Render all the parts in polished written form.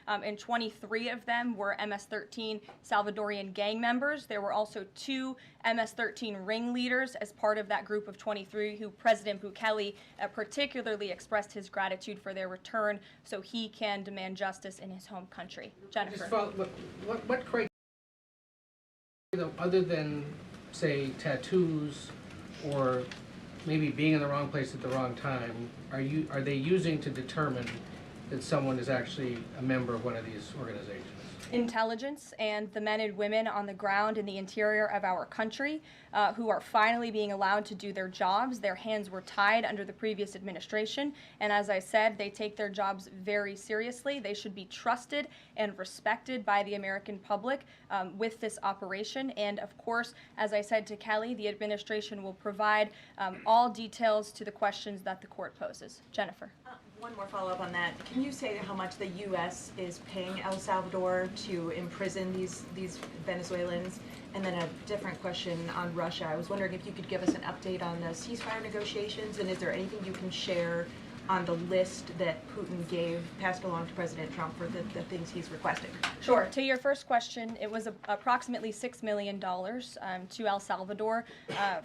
and 23 of them were MS-13 Salvadorian gang members. There were also 2 MS-13 ringleaders as part of that group of 23 who President Bukele particularly expressed his gratitude for their return so he can demand justice in his home country. Jennifer. What criteria, other than, say, tattoos or maybe being in the wrong place at the wrong time, are they using to determine that someone is actually a member of one of these organizations? Intelligence and the men and women on the ground in the interior of our country who are finally being allowed to do their jobs. Their hands were tied under the previous administration, and as I said, they take their jobs very seriously. They should be trusted and respected by the American public with this operation, and of course, as I said to Kelly, the administration will provide all details to the questions that the court poses. Jennifer. One more follow-up on that. Can you say how much the U.S. is paying El Salvador to imprison these Venezuelans? And then a different question on Russia. I was wondering if you could give us an update on the ceasefire negotiations, and is there anything you can share on the list that Putin passed along to President Trump for the things he's requesting? Sure. To your first question, it was approximately $6 million to El Salvador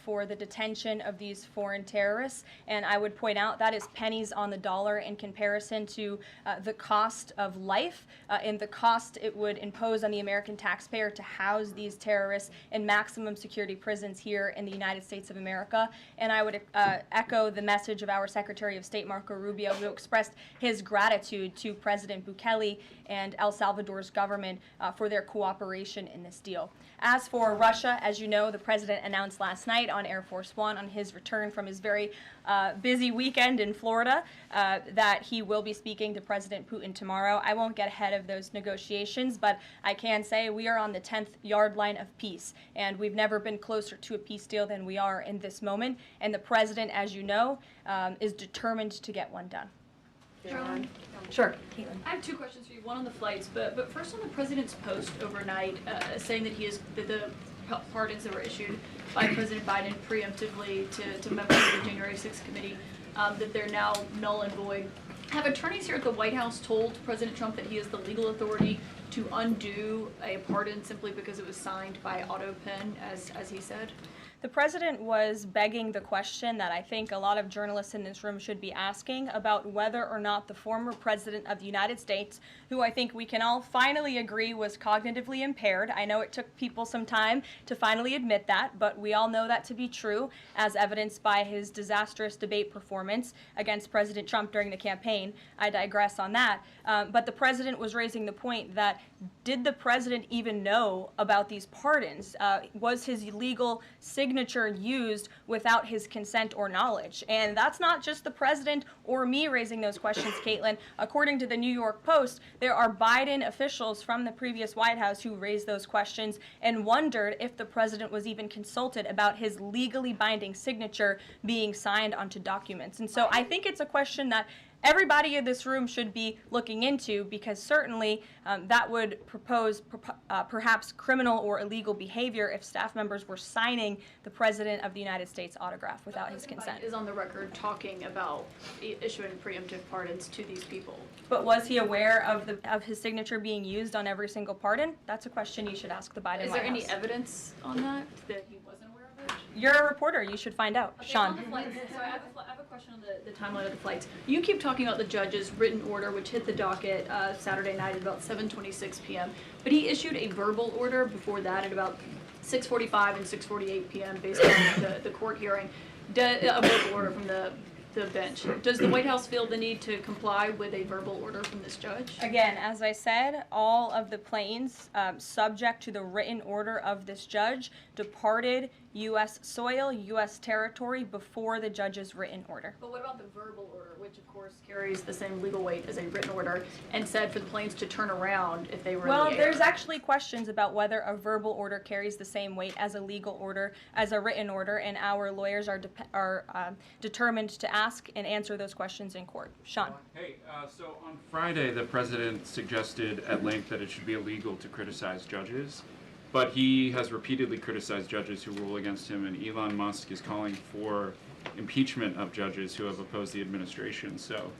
for the detention of these foreign terrorists. And I would point out that is pennies on the dollar in comparison to the cost of life and the cost it would impose on the American taxpayer to house these terrorists in maximum security prisons here in the United States of America. And I would echo the message of our Secretary of State, Marco Rubio, who expressed his gratitude to President Bukele and El Salvador's government for their cooperation in this deal. As for Russia, as you know, the president announced last night on Air Force One on his return from his very busy weekend in Florida that he will be speaking to President Putin tomorrow. I won't get ahead of those negotiations, but I can say we are on the 10th yard line of peace, and we've never been closer to a peace deal than we are in this moment. And the president, as you know, is determined to get one done. Karoline? Sure. Caitlin. I have 2 questions for you. One on the flights, but first on the president's post overnight, saying that the pardons that were issued by President Biden preemptively to members of the January 6th committee, that they're now null and void. Have attorneys here at the White House told President Trump that he has the legal authority to undo a pardon simply because it was signed by auto pen, as he said? The president was begging the question that I think a lot of journalists in this room should be asking about whether or not the former president of the United States, who I think we can all finally agree was cognitively impaired. I know it took people some time to finally admit that, but we all know that to be true, as evidenced by his disastrous debate performance against President Trump during the campaign. I digress on that. But the president was raising the point that did the president even know about these pardons? Was his legal signature used without his consent or knowledge? And that's not just the president or me raising those questions, Caitlin. According to the New York Post, there are Biden officials from the previous White House who raised those questions and wondered if the president was even consulted about his legally binding signature being signed onto documents. And so I think it's a question that everybody in this room should be looking into, because certainly that would propose perhaps criminal or illegal behavior if staff members were signing the President of the United States autograph without his consent. Biden is on the record talking about issuing preemptive pardons to these people. But was he aware of his signature being used on every single pardon? That's a question you should ask the Biden Is White there any House. evidence on that he wasn't aware of it? You're a reporter. You should find out. Okay, Sean. on the flights, so I have a question on the timeline of the flights. You keep talking about the judge's written order, which hit the docket Saturday night at about 7:26 p.m., but he issued a verbal order before that at about 6:45 and 6:48 p.m. based on the court hearing, a verbal order from the bench. Does the White House feel the need to comply with a verbal order from this judge? Again, as I said, all of the planes subject to the written order of this judge departed U.S. soil, U.S. territory before the judge's written order. But what about the verbal order, which of course carries the same legal weight as a written order, and said for the planes to turn around if they were in the air? There's actually questions about whether a verbal order carries the same weight as a legal order, as a written order, and our lawyers are determined to ask and answer those questions in court. Sean. Hey, so on Friday, the president suggested at length that it should be illegal to criticize judges, but he has repeatedly criticized judges who rule against him, and Elon Musk is calling for impeachment of judges who have opposed the administration. So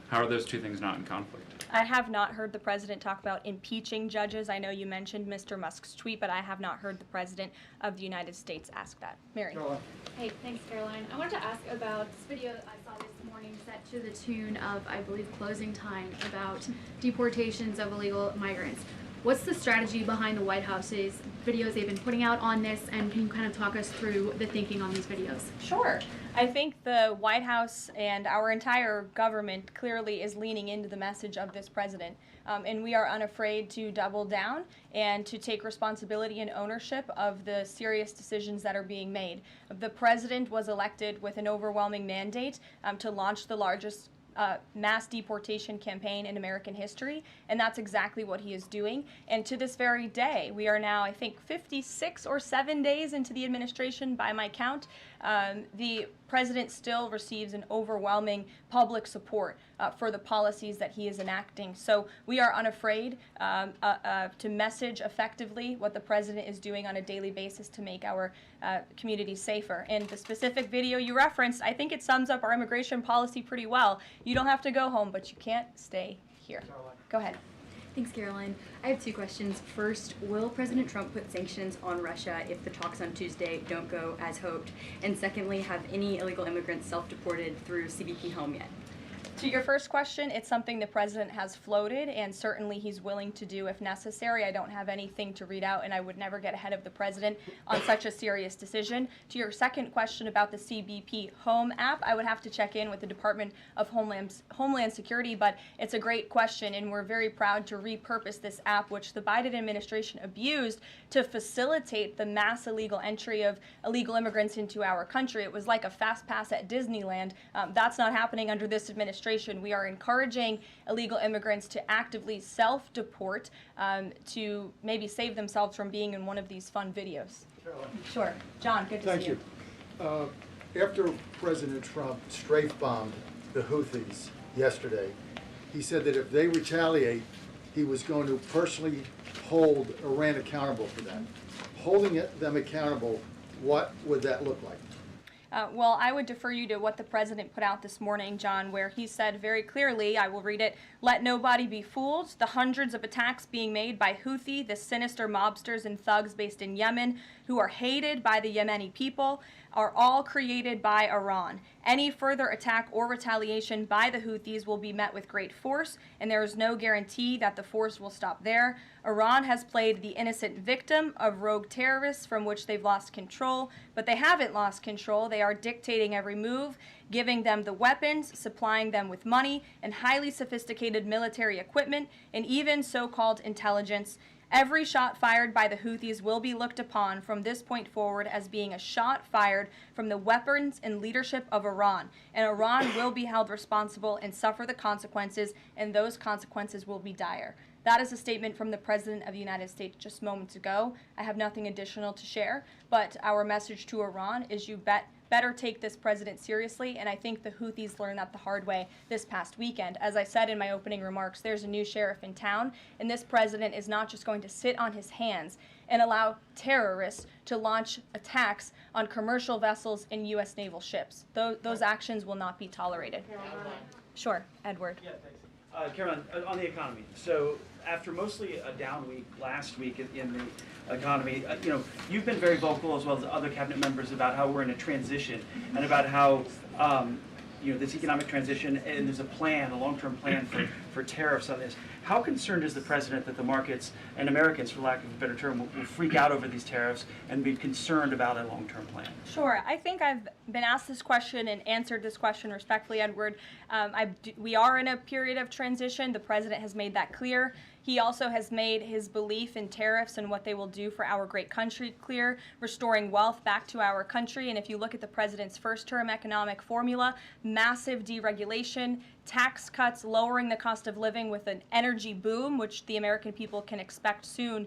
How are those two things not in conflict? I have not heard the president talk about impeaching judges. I know you mentioned Mr. Musk's tweet, but I have not heard the president of the United States ask that. Mary. Caroline. Hey, thanks, Caroline. I wanted to ask about this video I saw this morning set to the tune of, I believe, Closing Time about deportations of illegal migrants. What's the strategy behind the White House's videos they've been putting out on this, and can you kind of talk us through the thinking on these videos? Sure. I think the White House and our entire government clearly is leaning into the message of this president. And we are unafraid to double down and to take responsibility and ownership of the serious decisions that are being made. The president was elected with an overwhelming mandate to launch the largest mass deportation campaign in American history, and that's exactly what he is doing. And to this very day, we are now, I think, 56 or 7 days into the administration by my count. The president still receives an overwhelming public support for the policies that he is enacting. So we are unafraid to message effectively what the president is doing on a daily basis to make our communities safer. And the specific video you referenced, I think it sums up our immigration policy pretty well. You don't have to go home, but you can't stay here. Go ahead. Thanks, Caroline. I have two questions. First, will President Trump put sanctions on Russia if the talks on Tuesday don't go as hoped? And secondly, have any illegal immigrants self-deported through CBP home yet? To your first question, it's something the president has floated, and certainly he's willing to do if necessary. I don't have anything to read out, and I would never get ahead of the president on such a serious decision. To your second question about the CBP Home app, I would have to check in with the Department of Homeland Security, but it's a great question, and we're very proud to repurpose this app, which the Biden administration abused to facilitate the mass illegal entry of illegal immigrants into our country. It was like a fast pass at Disneyland. That's not happening under this administration. We are encouraging illegal immigrants to actively self-deport to maybe save themselves from being in one of these fun videos. Caroline. Sure. John, good to Thank see you. you. After President Trump strafe-bombed the Houthis yesterday, he said that if they retaliate, he was going to personally hold Iran accountable for that. Holding them accountable, what would that look like? Well, I would defer you to what the president put out this morning, John, where he said very clearly, I will read it, "Let nobody be fooled. The hundreds of attacks being made by Houthi, the sinister mobsters and thugs based in Yemen, who are hated by the Yemeni people, are all created by Iran. Any further attack or retaliation by the Houthis will be met with great force, and there is no guarantee that the force will stop there. Iran has played the innocent victim of rogue terrorists from which they've lost control, but they haven't lost control. They are dictating every move, giving them the weapons, supplying them with money and highly sophisticated military equipment, and even so-called intelligence. Every shot fired by the Houthis will be looked upon from this point forward as being a shot fired from the weapons and leadership of Iran. And Iran will be held responsible and suffer the consequences, and those consequences will be dire." That is a statement from the President of the United States just moments ago. I have nothing additional to share, but our message to Iran is you better take this president seriously, and I think the Houthis learned that the hard way this past weekend. As I said in my opening remarks, there's a new sheriff in town, and this president is not just going to sit on his hands and allow terrorists to launch attacks on commercial vessels and U.S. naval ships. Those actions will not be tolerated. Sure, Edward. Yeah, thanks. Caroline, on the economy. So after mostly a down week last week in the economy, you've been very vocal as well as other cabinet members about how we're in a transition and about how this economic transition, and there's a plan, a long-term plan for tariffs on this. How concerned is the president that the markets and Americans, for lack of a better term, will freak out over these tariffs and be concerned about a long-term plan? Sure. I think I've been asked this question and answered this question respectfully, Edward. We are in a period of transition. The president has made that clear. He also has made his belief in tariffs and what they will do for our great country clear, restoring wealth back to our country. And if you look at the president's first-term economic formula, massive deregulation, tax cuts, lowering the cost of living with an energy boom, which the American people can expect soon.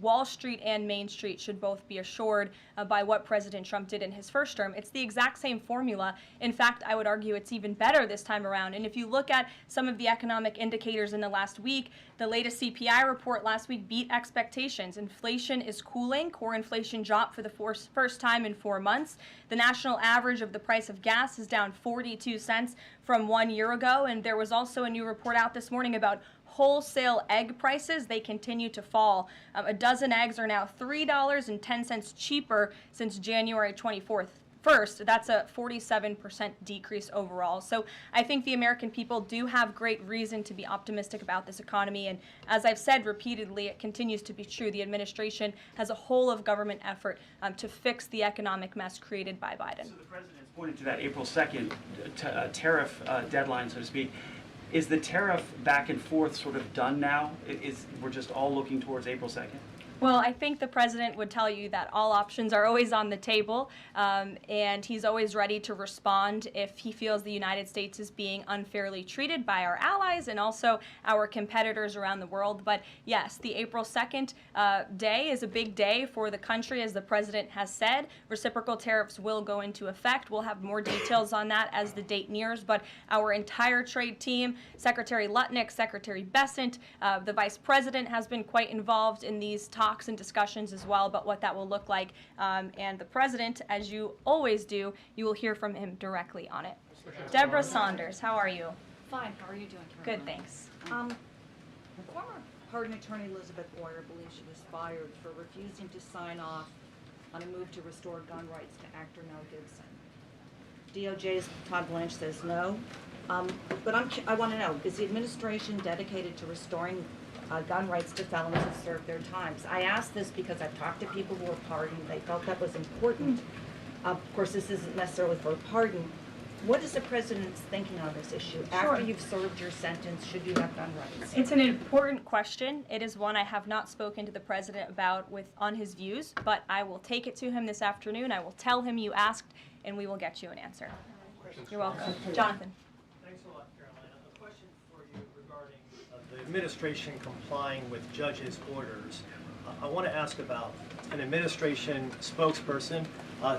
Wall Street and Main Street should both be assured by what President Trump did in his first term. It's the exact same formula. In fact, I would argue it's even better this time around. And if you look at some of the economic indicators in the last week, the latest CPI report last week beat expectations. Inflation is cooling. Core inflation dropped for the first time in 4 months. The national average of the price of gas is down 42 cents from 1 year ago. And there was also a new report out this morning about wholesale egg prices. They continue to fall. A dozen eggs are now $3.10 cheaper since January 24th. First, that's a 47% decrease overall. So I think the American people do have great reason to be optimistic about this economy. And as I've said repeatedly, it continues to be true. The administration has a whole of government effort to fix the economic mess created by Biden. So the president's pointed to that April 2nd tariff deadline, so to speak. Is the tariff back and forth sort of done now? We're just all looking towards April 2nd? Well, I think the president would tell you that all options are always on the table, and he's always ready to respond if he feels the United States is being unfairly treated by our allies and also our competitors around the world. But yes, the April 2nd day is a big day for the country, as the president has said. Reciprocal tariffs will go into effect. We'll have more details on that as the date nears, but our entire trade team, Secretary Lutnick, Secretary Bessent, the vice president has been quite involved in these talks and discussions as well about what that will look like. And the president, as you always do, you will hear from him directly on it. Deborah Saunders, how are you? Fine, how are you doing, Karoline? Good, thanks. Former pardon attorney Elizabeth Boyer believes she was fired for refusing to sign off on a move to restore gun rights to actor Mel Gibson. DOJ's Todd Blanche says no. But I want to know, is the administration dedicated to restoring gun rights to felons who served their times? I ask this because I've talked to people who were pardoned. They felt that was important. Of course, this isn't necessarily for a pardon. What is the president's thinking on this issue? After you've served your sentence, should you have gun rights? It's an important question. It is one I have not spoken to the president about on his views, but I will take it to him this afternoon. I will tell him you asked, and we will get you an answer. You're welcome. Jonathan. Thanks a lot, Carolina. A question for you regarding the administration complying with judges' orders. I want to ask about an administration spokesperson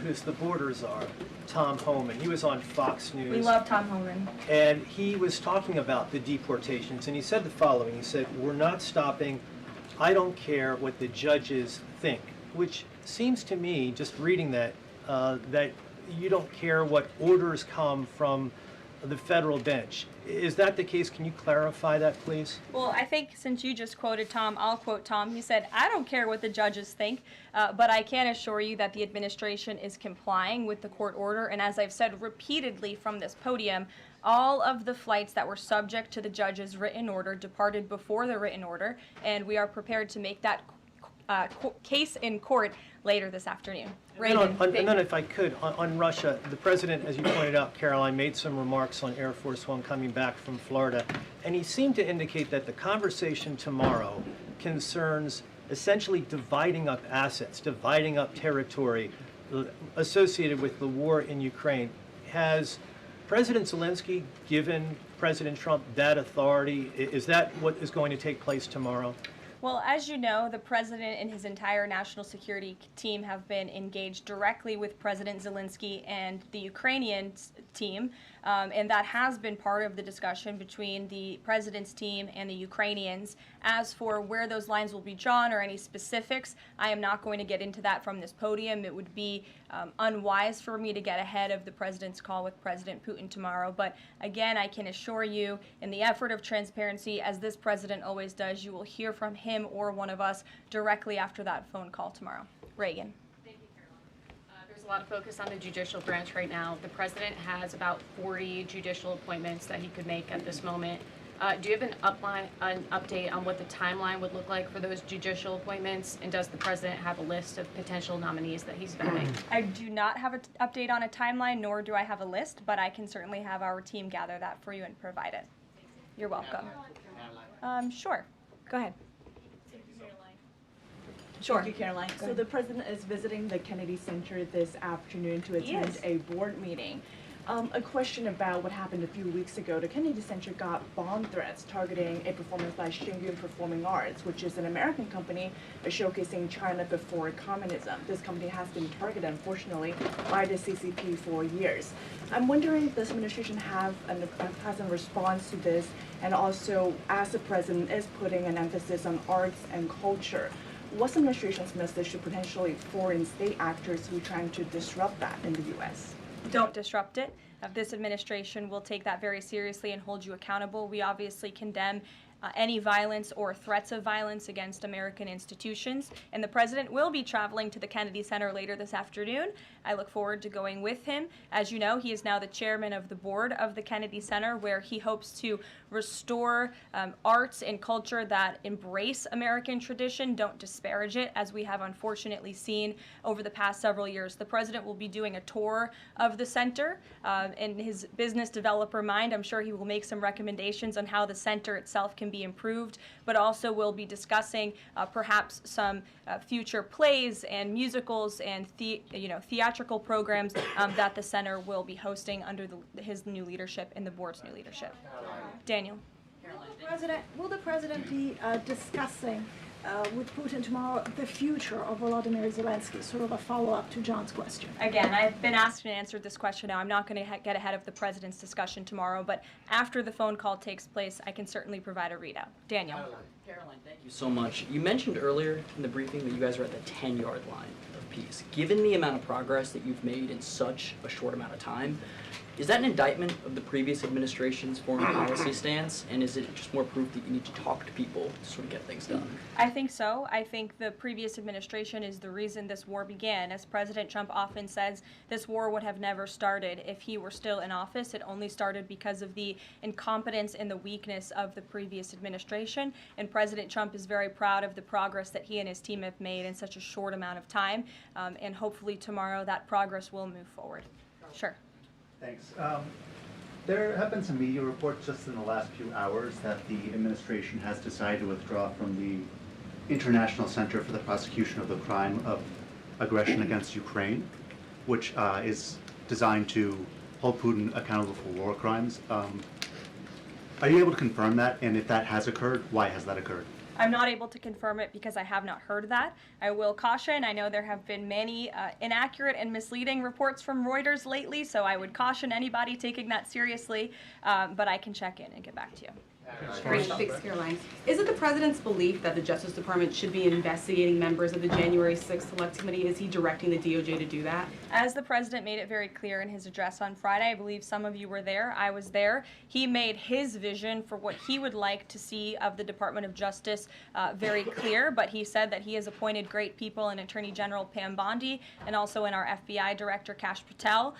who's the borders czar, Tom Homan. He was on Fox News. We love Tom Homan. And he was talking about the deportations, and he said the following. He said, "We're not stopping. I don't care what the judges think," which seems to me, just reading that, that you don't care what orders come from the federal bench. Is that the case? Can you clarify that, please? Well, I think since you just quoted Tom, I'll quote Tom. He said, "I don't care what the judges think, but I can assure you that the administration is complying with the court order." And as I've said repeatedly from this podium, all of the flights that were subject to the judge's written order departed before the written order, and we are prepared to make that case in court later this afternoon. And then if I could, on Russia, the president, as you pointed out, Caroline, made some remarks on Air Force One coming back from Florida, and he seemed to indicate that the conversation tomorrow concerns essentially dividing up assets, dividing up territory associated with the war in Ukraine. Has President Zelensky given President Trump that authority? Is that what is going to take place tomorrow? Well, as you know, the president and his entire national security team have been engaged directly with President Zelensky and the Ukrainian team, and that has been part of the discussion between the president's team and the Ukrainians. As for where those lines will be drawn or any specifics, I am not going to get into that from this podium. It would be unwise for me to get ahead of the president's call with President Putin tomorrow. But again, I can assure you, in the effort of transparency, as this president always does, you will hear from him or one of us directly after that phone call tomorrow. Reagan. Thank you, Caroline. There's a lot of focus on the judicial branch right now. The president has about 40 judicial appointments that he could make at this moment. Do you have an update on what the timeline would look like for those judicial appointments? And does the president have a list of potential nominees that he's vetting? I do not have an update on a timeline, nor do I have a list, but I can certainly have our team gather that for you and provide it. You're welcome. Sure. Go ahead. Sure. Thank you, Caroline. So the president is visiting the Kennedy Center this afternoon to attend a board meeting. A question about what happened a few weeks ago. The Kennedy Center got bomb threats targeting a performance by Shingyun Performing Arts, which is an American company showcasing China before communism. This company has been targeted, unfortunately, by the CCP for years. I'm wondering if this administration has a response to this, and also as the president is putting an emphasis on arts and culture, what's the administration's message to potentially foreign state actors who are trying to disrupt that in the U.S.? don't disrupt it. This administration will take that very seriously and hold you accountable. We obviously condemn any violence or threats of violence against American institutions. And the president will be traveling to the Kennedy Center later this afternoon. I look forward to going with him. As you know, he is now the chairman of the board of the Kennedy Center, where he hopes to restore arts and culture that embrace American tradition, don't disparage it, as we have unfortunately seen over the past several years. The president will be doing a tour of the center. In his business developer mind, I'm sure he will make some recommendations on how the center itself can be improved, but also will be discussing perhaps some future plays and musicals and theatrical programs that the center will be hosting under his new leadership and the board's new leadership. Daniel. Will the president be discussing with Putin tomorrow the future of Volodymyr Zelensky, sort of a follow-up to John's question? Again, I've been asked and answered this question now. I'm not going to get ahead of the president's discussion tomorrow, but after the phone call takes place, I can certainly provide a readout. Daniel. Caroline, thank you so much. You mentioned earlier in the briefing that you guys are at the 10-yard line of peace. Given the amount of progress that you've made in such a short amount of time, is that an indictment of the previous administration's foreign policy stance, and is it just more proof that you need to talk to people to sort of get things done? I think so. I think the previous administration is the reason this war began. As President Trump often says, this war would have never started if he were still in office. It only started because of the incompetence and the weakness of the previous administration. And President Trump is very proud of the progress that he and his team have made in such a short amount of time. And hopefully tomorrow that progress will move forward. Sure. Thanks. There have been some media reports just in the last few hours that the administration has decided to withdraw from the International Center for the Prosecution of the Crime of Aggression against Ukraine, which is designed to hold Putin accountable for war crimes. Are you able to confirm that? And if that has occurred, why has that occurred? I'm not able to confirm it because I have not heard that. I will caution, I know there have been many inaccurate and misleading reports from Reuters lately, so I would caution anybody taking that seriously, but I can check in and get back to you. Great, thanks, Caroline. Is it the president's belief that the Justice Department should be investigating members of the January 6th Select Committee? Is he directing the DOJ to do that? As the president made it very clear in his address on Friday, I believe some of you were there, I was there, he made his vision for what he would like to see of the Department of Justice very clear, but he said that he has appointed great people in Attorney General Pam Bondi and also in our FBI Director Kash Patel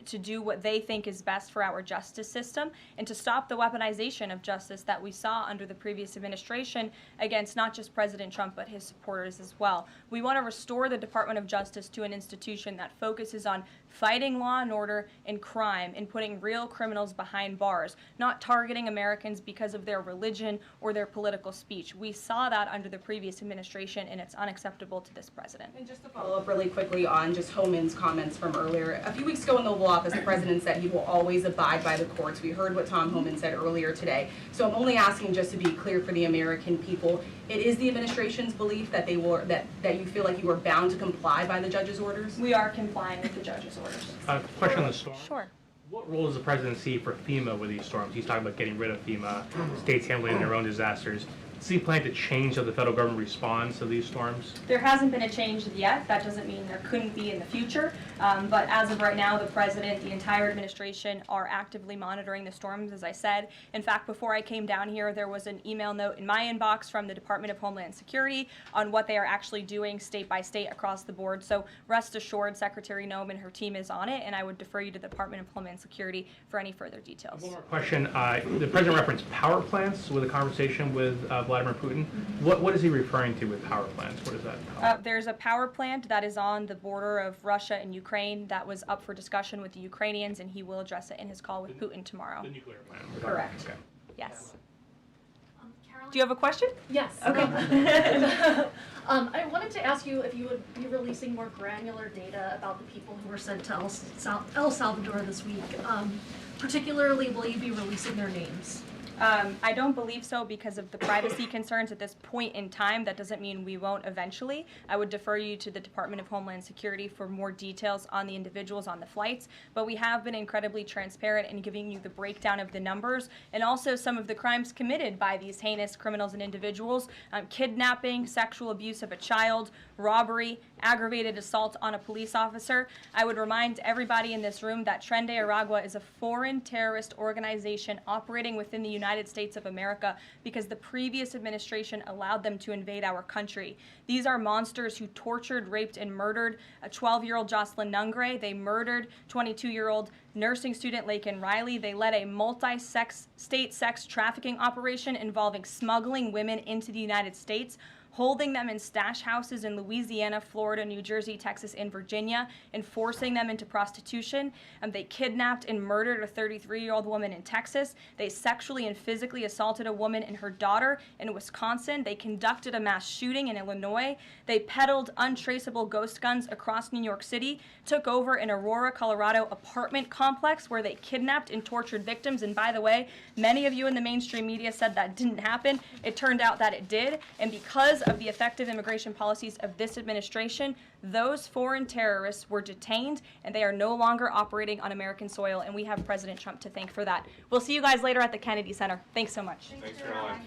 to do what they think is best for our justice system and to stop the weaponization of justice that we saw under the previous administration against not just President Trump but his supporters as well. We want to restore the Department of Justice to an institution that focuses on fighting law and order and crime and putting real criminals behind bars, not targeting Americans because of their religion or their political speech. We saw that under the previous administration, and it's unacceptable to this president. And just to follow up really quickly on just Homan's comments from earlier. A few weeks ago in the Oval Office, the president said he will always abide by the courts. We heard what Tom Homan said earlier today. So I'm only asking just to be clear for the American people. It is the administration's belief that they will that you feel like you are bound to comply by the judge's orders? We are complying with the judge's orders. Question on the storm. Sure. What role does the president see for FEMA with these storms? He's talking about getting rid of FEMA, states handling their own disasters. Does he plan to change how the federal government responds to these storms? There hasn't been a change yet. That doesn't mean there couldn't be in the future. But as of right now, the president, the entire administration are actively monitoring the storms, as I said. In fact, before I came down here, there was an email note in my inbox from the Department of Homeland Security on what they are actually doing state by state across the board. So rest assured, Secretary Noem and her team is on it, and I would defer you to the Department of Homeland Security for any further details. One more question. The president referenced power plants with a conversation with Vladimir Putin. What is he referring to with power plants? What is that? There's a power plant that is on the border of Russia and Ukraine that was up for discussion with the Ukrainians, and he will address it in his call with Putin tomorrow. The nuclear plant. Correct. Okay. Yes. Caroline? Do you have a question? Yes. Okay. I wanted to ask you if you would be releasing more granular data about the people who were sent to El Salvador this week. Particularly, will you be releasing their names? I don't believe so because of the privacy concerns at this point in time. That doesn't mean we won't eventually. I would defer you to the Department of Homeland Security for more details on the individuals on the flights, but we have been incredibly transparent in giving you the breakdown of the numbers and also some of the crimes committed by these heinous criminals and individuals: kidnapping, sexual abuse of a child, robbery, aggravated assault on a police officer. I would remind everybody in this room that Tren de Aragua is a foreign terrorist organization operating within the United States of America because the previous administration allowed them to invade our country. These are monsters who tortured, raped, and murdered a 12-year-old Jocelyn Nungre. They murdered 22-year-old nursing student Laken Riley. They led a multi-state sex trafficking operation involving smuggling women into the United States, holding them in stash houses in Louisiana, Florida, New Jersey, Texas, and Virginia, and forcing them into prostitution. They kidnapped and murdered a 33-year-old woman in Texas. They sexually and physically assaulted a woman and her daughter in Wisconsin. They conducted a mass shooting in Illinois. They peddled untraceable ghost guns across New York City, took over an Aurora, Colorado apartment complex where they kidnapped and tortured victims. And by the way, many of you in the mainstream media said that didn't happen. It turned out that it did. And because of the effective immigration policies of this administration, those foreign terrorists were detained and they are no longer operating on American soil, and we have President Trump to thank for that. We'll see you guys later at the Kennedy Center. Thanks so much. Thanks, Caroline.